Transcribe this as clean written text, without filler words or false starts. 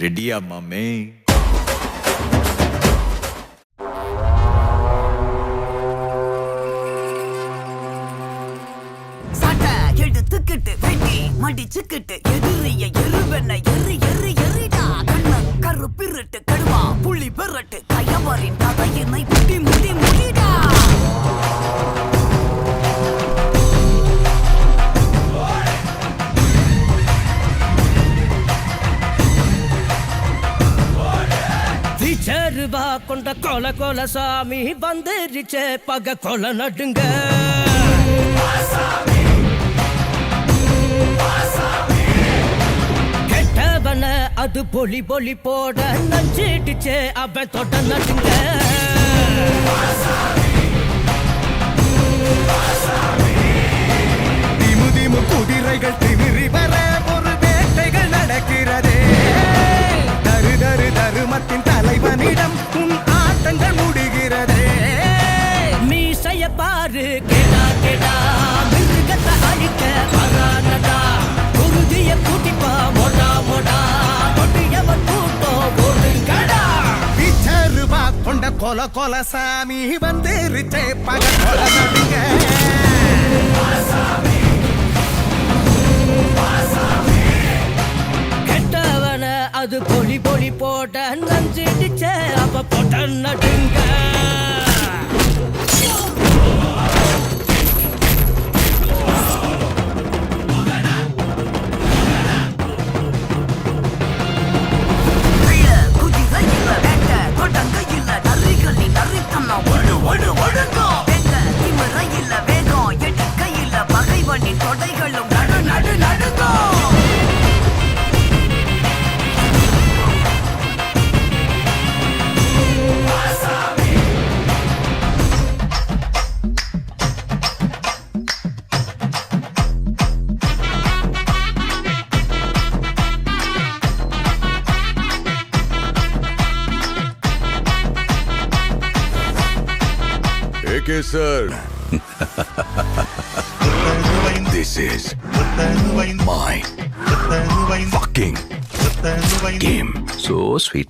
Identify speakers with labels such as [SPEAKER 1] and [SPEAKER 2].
[SPEAKER 1] ரெடியா மாமே?
[SPEAKER 2] சட்டை எடுத்துக்கிட்டு வெட்டி மடிச்சுக்கிட்டு எதிரிய எருவென்ன எரிடா கண்ண கருப்பிருட்டு கடுவா புள்ளி பெறட்டு கயவரின் கதையினை முடிடா.
[SPEAKER 3] ரூபா கொண்ட கொல கொல சாமி வந்துருச்சே பக கொல நடுங்க. கெட்டவன அது பொலி பொலி போட நஞ்சிடுச்சே அவன் தொட்ட நடுங்க.
[SPEAKER 4] திமு திமு குதிரைகள் திமிரி வர ஒரு வேட்டைகள் நடக்கிறதே. தரு தரு தருமத்தின் தலைவனிடம் உன் ஆட்டங்கள் முடிகிறதே.
[SPEAKER 3] மீசைய பாரு கேடா கேடா மிருகத்தை அழிக்க வரானடா. குருதிய கூட்டிப்பா மொடா மொடா கொட்டியவன் கூட்டம் ஓடுங்கடா.
[SPEAKER 4] பிச்சருவா கொண்ட கொல கொல சாமி வந்துருச்சே பக கொல நடுங்க.
[SPEAKER 3] அது பொலி பொலி போட்ட நஞ்சிடுச்சே அவ போட்ட நடுங்க.
[SPEAKER 2] தொடைகளும் நடு நடு நடுங்கோ.
[SPEAKER 1] Okay, sir. This is my fucking game.
[SPEAKER 5] So sweet.